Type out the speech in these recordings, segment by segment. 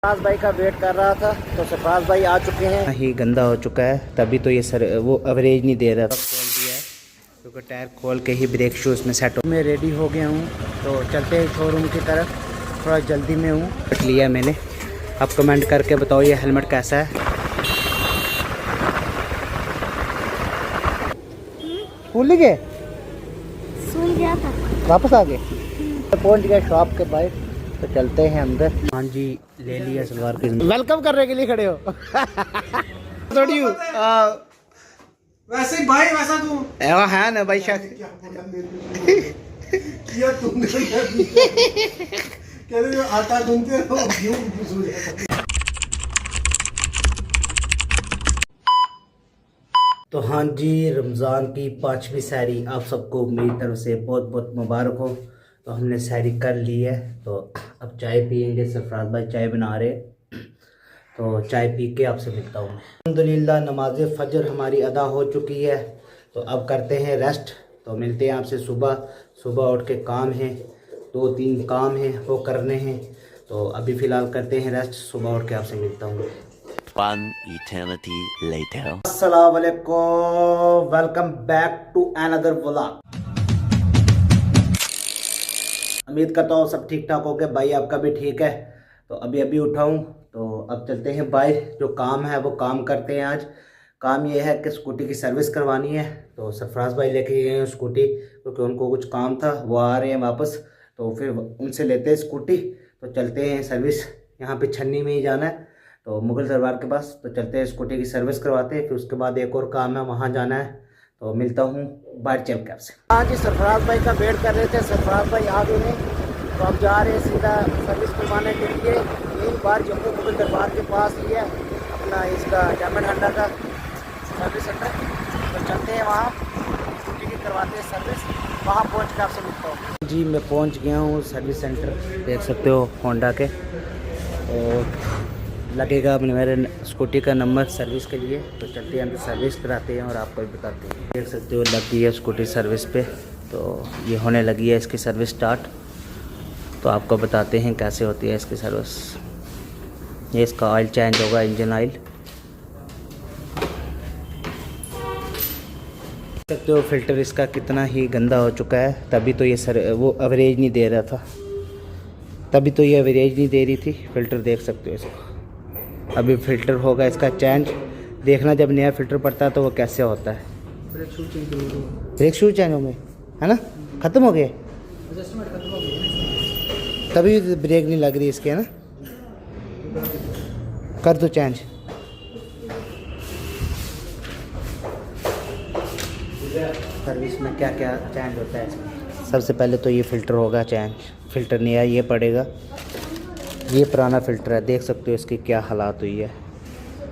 सरफराज भाई का वेट कर रहा था तो सरफराज भाई आ चुके हैं। ही गंदा हो चुका है तभी तो ये सर वो एवरेज नहीं दे रहा था। खोल दिया है क्योंकि टायर खोल के ही ब्रेक शूज़ में सेट हो। मैं रेडी हो गया हूँ तो चलते हैं शोरूम की तरफ। थोड़ा जल्दी में हूँ। लिया मैंने। आप कमेंट करके बताओ ये हेलमेट कैसा है। भूल गए, सुन गया था, वापस आ गए। पहुँच गए शॉप के बाहर तो चलते हैं अंदर। हाँ जी, ले लिया सलवार की। वेलकम करने के लिए खड़े हो। थोड़ी वैसे ही भाई, वैसा तू है ना भाई शक। किया तुमने कहते जो आटा गूंथते हो क्यों घुस जाता। तो हाँ जी, रमज़ान की 5वीं सहरी आप सबको मेरी तरफ से बहुत बहुत मुबारक हो। तो हमने सहरी कर ली है तो अब चाय पियेंगे। सरफराज भाई चाय बना रहे, तो चाय पी के आपसे मिलता हूँ। अल्हम्दुलिल्लाह नमाज फ़जर हमारी अदा हो चुकी है तो अब करते हैं रेस्ट। तो मिलते हैं आपसे सुबह। सुबह उठ के काम है, 2-3 काम हैं वो करने हैं। तो अभी फ़िलहाल करते हैं रेस्ट। सुबह उठ के आपसे मिलता हूँ। One eternity later. अस्सलाम वालेकुम, welcome back to another vlog. उम्मीद करता हूँ सब ठीक ठाक हो गए। भाई आपका भी ठीक है। तो अभी अभी उठाऊँ तो अब चलते हैं बाहर। जो काम है वो काम करते हैं। आज काम ये है कि स्कूटी की सर्विस करवानी है। तो सरफराज भाई लेके गए हैं स्कूटी क्योंकि उनको कुछ काम था, वो आ रहे हैं वापस। तो फिर उनसे लेते हैं स्कूटी तो चलते हैं सर्विस। यहाँ पे छन्नी में ही जाना है तो मुगल दरबार के पास। तो चलते हैं स्कूटी की सर्विस करवाते हैं। फिर उसके बाद एक और काम है, वहाँ जाना है। तो मिलता हूँ बाहर चल के आपसे। हाँ जी, सरफराज भाई का वेट कर रहे थे। सरफराज भाई आ गए हैं तो अब जा रहे हैं सीधा सर्विस करवाने के लिए। यही बार जम्मू मुगल दरबार के पास ही है अपना इसका डायमंड हंडा का सर्विस सेंटर। तो चलते हैं वहाँ, स्कूटी की करवाते हैं सर्विस। वहाँ पहुँच के आपसे मिलता हूँ। जी मैं पहुँच गया हूँ सर्विस सेंटर। देख सकते हो होंडा के। और लगेगा मेरे स्कूटी का नंबर सर्विस के लिए। तो चलते हैं अंदर सर्विस कराते हैं और आपको भी बताते हैं। देख सकते हो लग गई है स्कूटी सर्विस पे। तो ये होने लगी है इसकी सर्विस स्टार्ट। तो आपको बताते हैं कैसे होती है इसकी सर्विस। ये इसका ऑयल चेंज होगा, इंजन ऑयल। देख सकते हो फिल्टर इसका कितना ही गंदा हो चुका है तभी तो ये वो एवरेज नहीं दे रहा था। तभी तो ये एवरेज नहीं दे रही थी। फिल्टर देख सकते हो इसको। अभी फ़िल्टर होगा इसका चेंज। देखना जब नया फ़िल्टर पड़ता है तो वो कैसे होता है। ब्रेक शूज चेंज हो गए है ना, ख़त्म हो गए तभी ब्रेक नहीं लग रही इसके, है ना। कर दो चेंज। सर्विस में क्या क्या चेंज होता है इसमें। सबसे पहले तो ये फ़िल्टर होगा चेंज। फ़िल्टर नया ये पड़ेगा। ये पुराना फ़िल्टर है, देख सकते हो इसकी क्या हालात हुई है।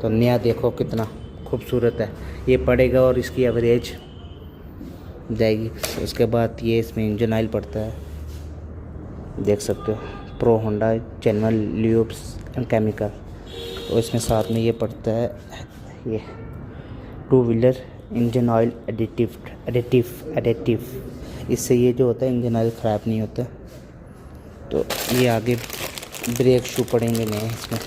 तो नया देखो कितना खूबसूरत है। ये पड़ेगा और इसकी एवरेज जाएगी। उसके बाद ये इसमें इंजन ऑयल पड़ता है, देख सकते हो। Pro Honda genuine lubes and chemical. तो इसमें साथ में ये पड़ता है ये 2 व्हीलर इंजन ऑयल एडिटिव। इससे ये जो होता है इंजन ऑयल ख़राब नहीं होता। तो ये आगे ब्रेक शू पड़ेंगे नहीं इसमें।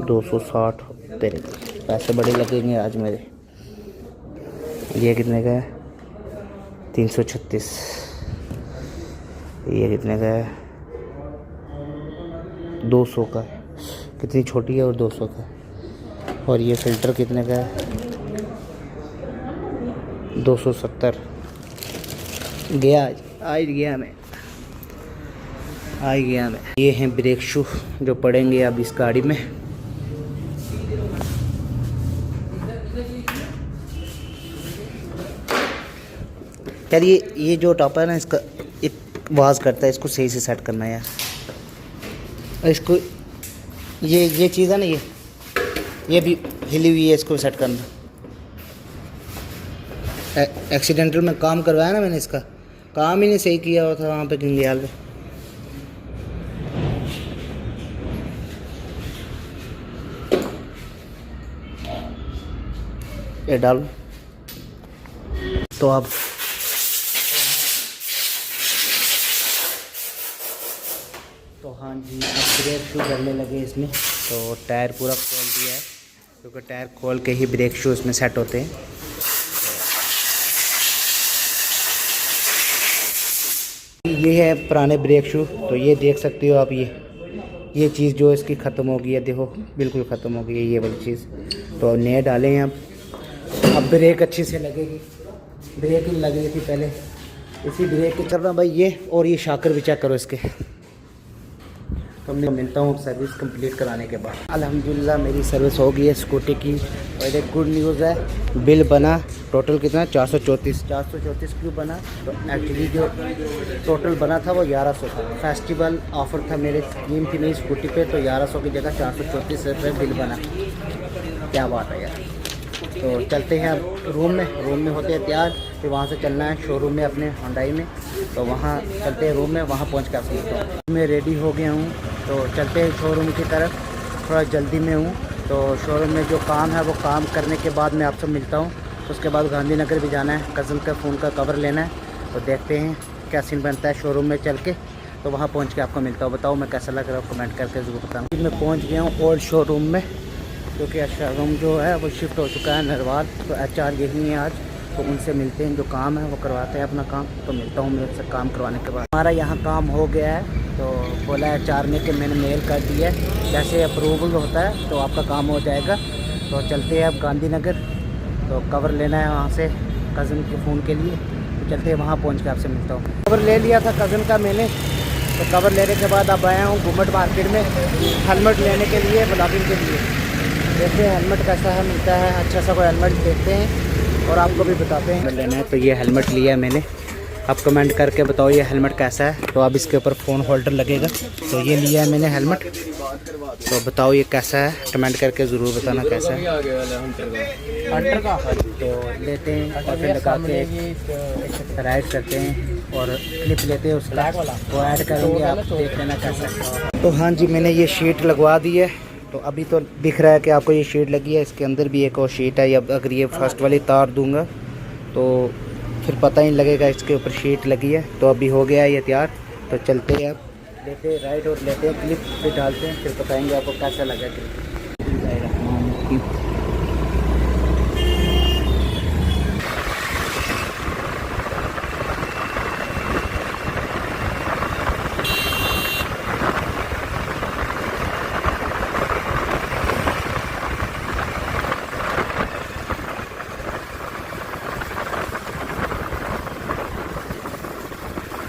$260 तेरे पैसे बड़े लगेंगे आज मेरे। ये कितने का है? 336। ये कितने का है? 200 का है। कितनी छोटी है और 200 का है। और ये फ़िल्टर कितने का है? 270। गया आज गया मैं। ये हैं ब्रेक शू जो पड़ेंगे अब इस गाड़ी में। यार ये जो टॉप है ना इसका एक आवाज़ करता है। इसको सही से सेट करना है यार। और इसको ये चीज़ है ना, ये भी हिली हुई है, इसको सेट करना। एक्सीडेंटल में काम करवाया ना मैंने, इसका काम ही नहीं सही किया हुआ था वहाँ पे गंगयाल में। ये डालो तो अब तो हाँ जी, अब ब्रेक शू करने लगे इसमें। तो टायर पूरा खोल दिया है, क्योंकि टायर खोल के ही ब्रेक शू इसमें सेट होते हैं। ये है पुराने ब्रेक शू। तो ये देख सकते हो आप, ये चीज़ जो इसकी ख़त्म हो गई है, देखो बिल्कुल ख़त्म हो गई है ये वाली चीज़। तो नए डाले हैं अब ब्रेक अच्छी से लगेगी। ब्रेक ही लग रही थी पहले, इसी ब्रेक के चल रहा भाई ये। और ये शाकर भी चेक करो इसके। तो मैं मिलता हूँ सर्विस कंप्लीट कराने के बाद। अल्हम्दुलिल्लाह मेरी सर्विस हो गई है स्कूटी की। और एक गुड न्यूज़ है, बिल बना टोटल कितना 434 क्यों बना? तो एक्चुअली जो टोटल बना था वो 1100 था। फेस्टिवल ऑफ़र था, मेरे स्कीम थी मेरी स्कूटी पे, तो 1100 की जगह 434 रुपये बिल बना। क्या बात है यार। तो चलते हैं अब रूम में होते हैं तैयार। फिर वहाँ से चलना है शोरूम में अपने हुंडई में। तो वहाँ चलते हैं रूम में, वहाँ पहुँच के आपसे मिलता हूँ। मैं रेडी हो गया हूँ, तो चलते हैं शोरूम की तरफ। थोड़ा जल्दी में हूँ, तो शोरूम में जो काम है वो काम करने के बाद मैं आपसे मिलता हूँ। तो उसके बाद गांधीनगर भी जाना है, कज़न का फ़ोन का कवर लेना है। तो देखते हैं क्या सीन बनता है शोरूम में चल के। तो वहाँ पहुँच के आपको मिलता हूँ। बताओ मैं कैसा लग रहा हूँ, कमेंट करके ज़रूर बताना। मैं पहुँच गया हूँ ओल्ड शोरूम में, क्योंकि शोरूम जो है वो शिफ्ट हो चुका है नरवाल। तो HR यही है आज, तो उनसे मिलते हैं, जो काम है वो करवाते हैं अपना काम। तो मिलता हूँ मैं उनसे काम करवाने के बाद। हमारा यहाँ काम हो गया है, तो बोला है HR ने कि मैंने मेल कर दिया है, जैसे अप्रूवल होता है तो आपका काम हो जाएगा। तो चलते हैं अब गांधीनगर। तो कवर लेना है वहाँ से कज़न के फ़ोन के लिए। तो चलते हैं वहाँ पहुँच के आपसे मिलता हूँ। कवर ले लिया था कज़न का मैंने। तो कवर लेने के बाद अब आया हूँ घूमट मार्केट में हेलमेट लेने के लिए, ब्लॉगिंग के लिए। देखते हैं हेलमेट कैसा है, मिलता है अच्छा सा कोई हेलमेट देखते हैं और आपको भी बताते हैं लेना है। तो ये हेलमेट लिया है मैंने, आप कमेंट करके बताओ ये हेलमेट कैसा है। तो अब इसके ऊपर फ़ोन होल्डर लगेगा। तो ये लिया है मैंने हेलमेट। तो बताओ ये कैसा है, कमेंट करके ज़रूर बताना कैसा है। हंटर का तो लेते हैं और फिर लगा के राइड करते हैं और क्लिप लेते हैं उसका, वो ऐड करेंगे, आप देख लेना कैसा है। तो हाँ जी, मैंने ये शीट लगवा दी है। तो अभी तो दिख रहा है कि आपको ये शीट लगी है, इसके अंदर भी एक और शीट है। या अगर ये फर्स्ट वाली तार दूंगा तो फिर पता ही लगेगा इसके ऊपर शीट लगी है। तो अभी हो गया है ये तैयार। तो चलते हैं अब लेते हैं राइड और लेते हैं क्लिप, फिर डालते हैं, फिर बताएंगे आपको कैसा लगा क्लिप।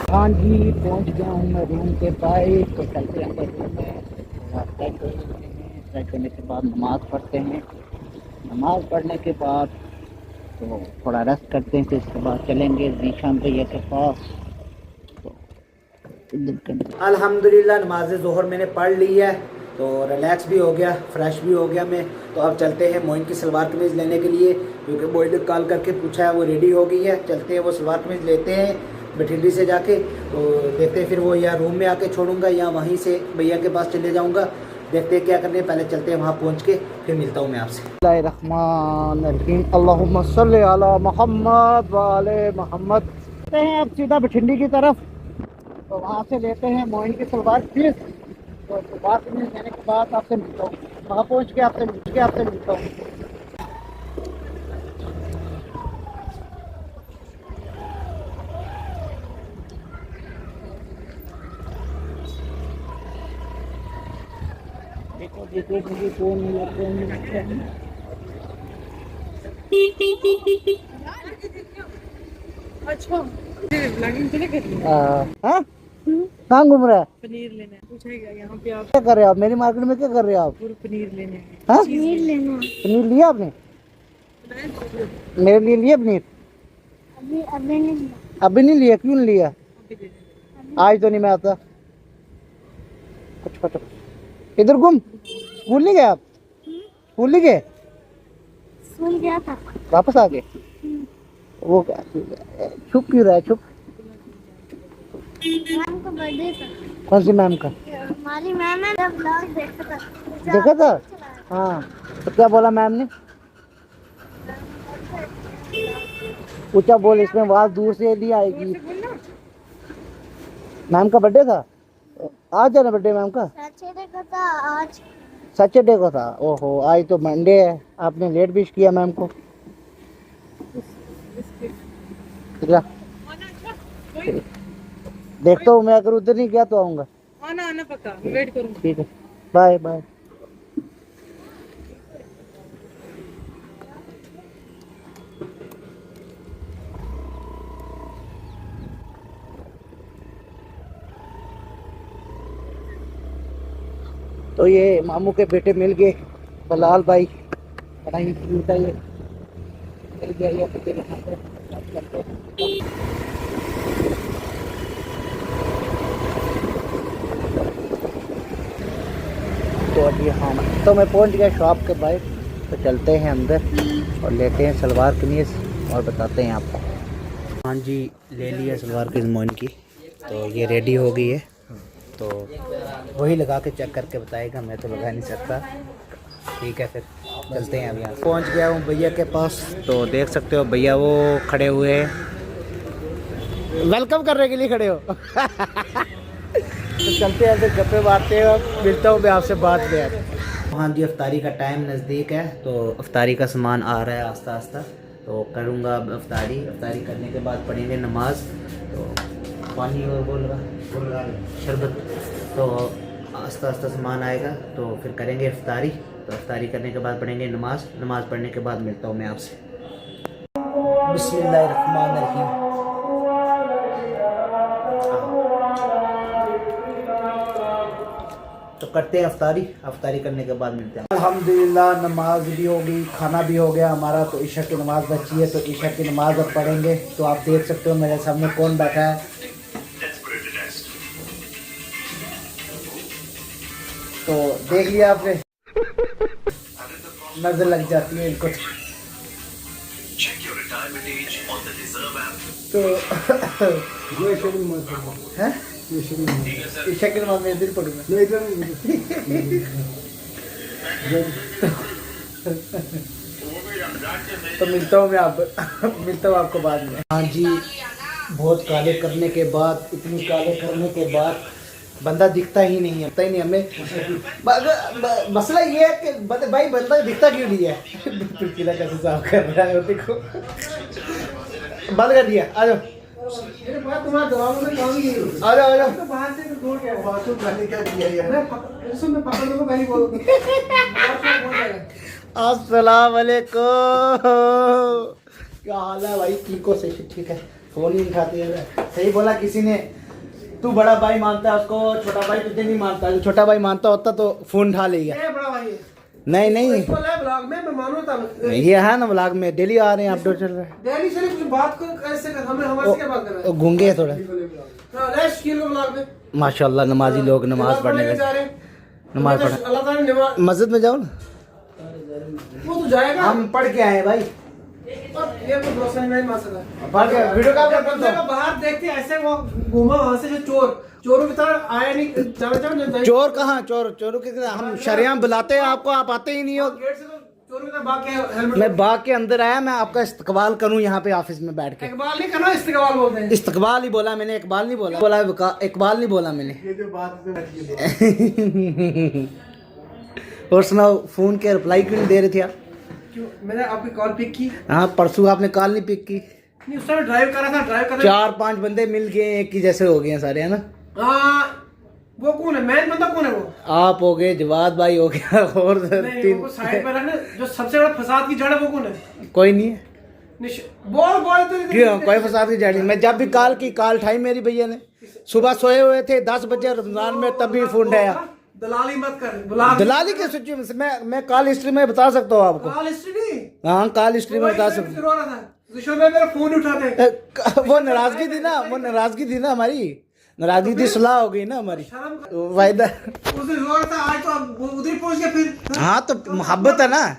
हाँ जी, पहुँच गया हूँ मैं रूम के पास। तो चलते हैं रूम में, फ्रेश होने के बाद नमाज़ पढ़ते हैं। नमाज़ पढ़ने के बाद तो थोड़ा रेस्ट करते हैं, फिर इसके बाद चलेंगे जीशान भैया के पास। अल्हम्दुलिल्लाह नमाज ज़ोहर मैंने पढ़ ली है, तो रिलैक्स भी हो गया, फ्रेश भी हो गया मैं। तो अब चलते हैं मोइन की सलवार कमीज़ लेने के लिए, क्योंकि मोइन ने कॉल करके पूछा है, वो रेडी हो गई है। चलते हैं वो सलवार कमीज़ लेते हैं बठिंडी से जाके। तो देखते हैं फिर वो या रूम में आके छोड़ूंगा या वहीं से भैया के पास चले जाऊंगा। देखते हैं क्या करने, पहले चलते हैं वहाँ पहुँच के फिर मिलता हूँ मैं आपसे। बिस्मिल्लाहिर्रहमानिर्रहीम, अल्लाहुम्मा सल्ली अला मुहम्मद व आले मोहम्मद। चलते हैं अब सीधा बठिंडी की तरफ। तो वहाँ से लेते हैं मोइन की सलवार कमीज़। तो सलवार कमीज़ लेने के बाद आपसे मिलता हूँ, वहाँ पहुँच के आपसे मिलता हूँ। देखो मुझे कौन मिला। अच्छा ब्लॉगिंग के लिए कर रही हाँ कहाँ घूम रहा है? पनीर लेना है, पूछेगा यहाँ पे आप क्या कर रहे हो आप मेरी मार्केट में, क्या कर रहे हो आप? पूरा पनीर लेने हैं। हाँ पनीर लेना पनीर लिया आपने? मेरे लिए लिया पनीर? अभी नहीं लिया। अभी नहीं लिया, क्यों नहीं लिया? आज तो नहीं मैं आता। कुछ इधर घूम, स्कूल नहीं गए आप? स्कूल नहीं गए? स्कूल गया था, वापस आ गए? वो क्या छुप क्यों रहा है? छुप मैम का बर्थडे था। कौन सी मैम का? हमारी मैम है, जब ब्लॉग देखा था। देखा था? हाँ, तो क्या बोला मैम ने? ऊंचा बोल, इसमें आवाज दूर से ली आएगी। मैम का बर्थडे था? आज जाना बर्थडे मैम का? सैटरडे का था आज। सैटरडे को था? ओहो, आज तो मंडे है, आपने लेट विश किया मैम को। क्या देखता हूँ मैं, अगर उधर नहीं गया तो आऊँगा। आना आना पक्का, वेट करूँगी। ठीक है, बाय बाय। तो ये मामू के बेटे मिल गए, बलाल भाई, बड़ा ही क्यूट है ये, मिल गया ये अपने यहाँ पे। तो अभी हाँ, तो मैं पहुंच गया शॉप के बाहर, तो चलते हैं अंदर और लेते हैं सलवार कमीज और बताते हैं आपको। हाँ जी, ले लिया सलवार कमीज मोइन की, तो ये रेडी हो गई है, तो वही लगा के चेक करके बताएगा, मैं तो लगा नहीं सकता। ठीक है, फिर चलते हैं। अभी यहाँ पहुँच गया हूँ भैया के पास, तो देख सकते हो भैया वो खड़े हुए हैं, वेलकम करने के लिए खड़े हो। तो चलते हैं, फिर गप्पे मारते हैं, मिलता हूँ मैं आपसे बाद में। हाँ जी, अफ्तारी का टाइम नज़दीक है, तो अफ्तारी का सामान आ रहा है आस्ता आस्ता, तो करूँगा अब अफ्तारी। अफ्तारी करने के बाद पढ़ेंगे नमाज, तो पानी और बोल रहा शरबत, तो आस्ता आस्ता सामान आएगा, तो फिर करेंगे अफ्तारी। तो अफ्तारी करने के बाद पढ़ेंगे नमाज, नमाज पढ़ने के बाद मिलता हूँ मैं आपसे। बिस्मिल्लाहिर्रहमानिर्रहीम। तो करते हैं अफ्तारी, अफ्तारी करने के बाद मिलते हैं। अल्हम्दुलिल्लाह, नमाज भी हो गई, खाना भी हो गया हमारा, तो ईशा की नमाज़ बची है, तो ईशा की नमाज़ अब पढ़ेंगे। तो आप देख सकते हो मेरे सामने कौन बैठा है, तो देख लिया आपने, नजर लग जाती है इनको। तो है ईशा की नमाज में दिल पढ़ूंगा। तो मिलता हूँ मैं मिलता हूँ आपको बाद में। हाँ जी, बहुत काले करने के बाद, इतनी काले करने के बाद बंदा दिखता ही नहीं है, पता ही नहीं हमें। मसला ये है कि भाई बंदा दिखता क्यों नहीं है। पिछला कैसे साफ कर रहा है, देखो बंद कर दिया। आ जाओ, तुम्हारा दबाव में काम की आ जाओ, आ जाओ। तो बाहर से तो दूर क्या बाथरूम करने क्या किया यार, मैं पकड़ लो पहले बोल। अस्सलाम वालेकुम, क्या हाल है भाई? ठीक हो? सही, ठीक है। फोन ही उठाते हैं, सही बोला किसी ने, तू बड़ा भाई मानता है उसको, छोटा भाई तुझे नहीं मानता। जो छोटा भाई मानता होता तो फोन उठा लेगा। बड़ा भाई नहीं नहीं, ब्लॉग में मैं मानू था, ये है ना ब्लॉग में डेली आ रहे हैं, अपडेट चल रहा है। डेली से कुछ बात को कैसे कर, हमें हमारे से क्या बात कर रहा है? गूंगे है थोड़ा। हां, शकील को ब्लॉग में माशाल्लाह नमाजी लोग नमाज पढ़ने जा रहे गए, हैं। नमाज पढ़, अल्लाह ताला ने नमाज, मस्जिद में जाओ ना, वो तो जाएगा। हम पढ़ के आए भाई, और ये तो भरोसा नहीं मसला पढ़ के वीडियो कॉल जब करते बंदे को बाहर देखते ऐसे वो घूमा वहां से, जो चोरों की तरह आया नहीं, चलो चोर कहाँ, चोरों के हम शरियाम बुलाते हैं आपको, आप आते ही नहीं हो। गेट से तो चोरों की तरह भाग के हेलमेट, मैं बाग के अंदर आया, मैं आपका इस्तकबाल करूं यहाँ पे ऑफिस में बैठ के। इकबाल नहीं करना, इस्तेकबाल बोलते हैं। इस्तकबाल ही बोला मैंने, इकबाल नहीं बोला, इकबाल नहीं बोला मैंने। ये जो बात है और सुनाओ, फोन के रिप्लाई क्यों नहीं दे रहे थे आप? क्यों मैंने आपकी कॉल पिक की? हाँ, परसों आपने कॉल नहीं पिक की। नहीं, उस समय ड्राइव कर रहा था, ड्राइव कर 4-5 बंदे मिल गए, एक ही जैसे हो गए हैं सारे, है ना? हाँ, वो कौन है? मैन बंदा कौन है? वो आप हो गए, जवाद भाई हो गया, और नहीं, तीन वो साइड पर रखना, जो सबसे बड़ा फसाद की जड़ है वो कौन है? कोई नहीं है। बोल तो क्यों कोई फसाद की जड़ नहीं? मैं जब भी कॉल उठाई मेरी भैया ने, सुबह सोए हुए थे 10 बजे रमजान में, तभी फोन उठाया। दलाली मत कर, दलाली के सच्ची में मैं कॉल हिस्ट्री में बता सकता हूँ आपको। कॉल हिस्ट्री नहीं, हाँ, कॉल हिस्ट्री में बता सकता रो रहा था दुश्मन में, मेरा फोन उठाते। वो नाराजगी थी ना, हमारी नाराजगी थी, सुलह हो गई ना हमारी वायदा। उस दिन रो रहा था, आज तो अब उधर ही पहुंच गया फिर। हाँ, तो मोहब्बत है ना,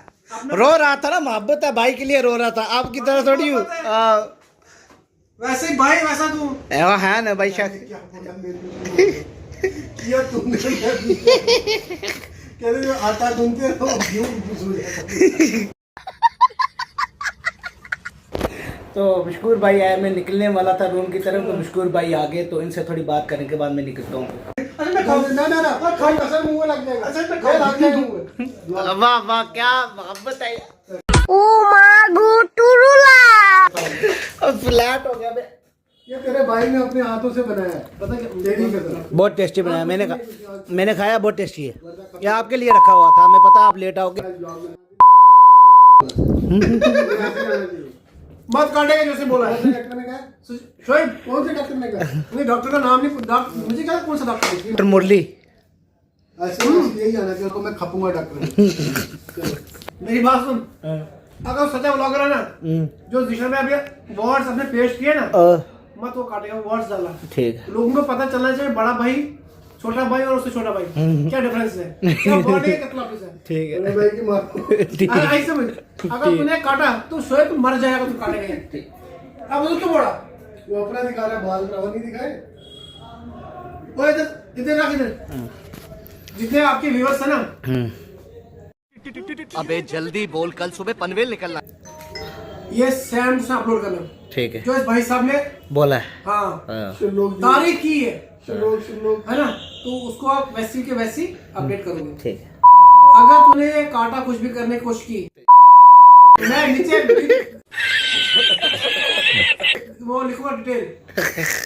रो रहा था ना, मोहब्बत है, भाई के लिए रो रहा था, आपकी तरह थोड़ी हूँ। वैसे ही भाई, वैसा तू है ना भाई, शक किया तुमने, कहते जो आता ढूंढते हो क्यों पूछ। तो मशकूर भाई आए, मैं निकलने वाला था रूम की तरफ, तो मशकूर भाई आ गए, तो इनसे थोड़ी बात करने के बाद मैं निकलता हूँ। अरे मैं खाऊं ना ना ना खाऊं असर मुंह में लग जाएगा अच्छा मैं खाऊं लग जाएगा मुंह में वाह वाह क्या मोहब्बत है अब फ्लैट हो गया बे। ये तेरे भाई ने अपने हाथों से बनाया है पता क्या डेरी के तरह बहुत टेस्टी बनाया मैंने खाया बहुत टेस्टी है ये आपके लिए रखा हुआ था हमें पता आप लेट आओगे मत काटेगा जैसे बोला है डॉक्टर ने कहा शोएब कौन से डॉक्टर ने कहा नहीं डॉक्टर का नाम नहीं मुझे क्या कौन सा डॉक्टर है डॉक्टर मुरली ऐसे यही जाना कि उसको मैं खपूंगा डॉक्टर मेरी बात सुन अगर सच्चा ब्लॉगर है ना जो दिशा में अभी वर्ड्स अपने पेश किए ना मत वो काटेगा वर्ड्स डाला ठीक लोगों को पता चलना चाहिए बड़ा भाई छोटा भाई और उससे छोटा भाई क्या डिफरेंस है क्या बॉडी है कितना पीस है ठीक है भाई की मार ऐसे समझ अगर तूने काटा तो शोएब तू मर जाएगा तू काटेगा अब वो क्यों बोला वो अपना दिखा रहा है बाल रावण नहीं दिखाए वो इधर इधर रख इधर जितने आपके व्यूअर्स है ना अबे जल्दी बोल कल सुबह पनवेल निकलना ये सैम से अपलोड करना ठीक है जो इस भाई साहब ने बोला है हाँ हाँ। तारीख की है है ना तो उसको आप वैसी के वैसी अपडेट करोगे ठीक है अगर तूने काटा कुछ भी करने की कोशिश की मैं नीचे वो लिखूंगा डिटेल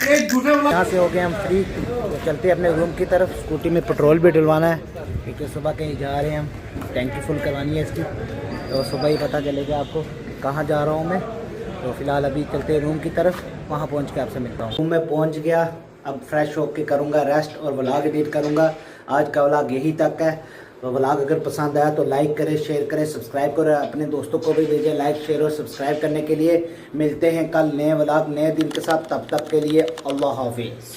ये झूठे वाला यहाँ से हो गए हम फ्री तो चलते हैं अपने रूम की तरफ स्कूटी में पेट्रोल भी डलवाना है क्योंकि सुबह कहीं जा रहे हैं हम टैंकी फुल करवानी है इसकी तो सुबह ही पता चलेगा आपको कहाँ जा रहा हूँ मैं तो फिलहाल अभी चलते हैं रूम की तरफ वहाँ पहुँच के आपसे मिलता हूँ रूम में पहुँच गया अब फ्रेश होके करूँगा रेस्ट और व्लॉग एडिट करूँगा आज का व्लॉग यही तक है तो व्लॉग अगर पसंद आया तो लाइक करें शेयर करें सब्सक्राइब करें अपने दोस्तों को भी भेजें लाइक शेयर और सब्सक्राइब करने के लिए मिलते हैं कल नए व्लॉग नए दिन के साथ तब तक के लिए अल्लाह हाफिज़।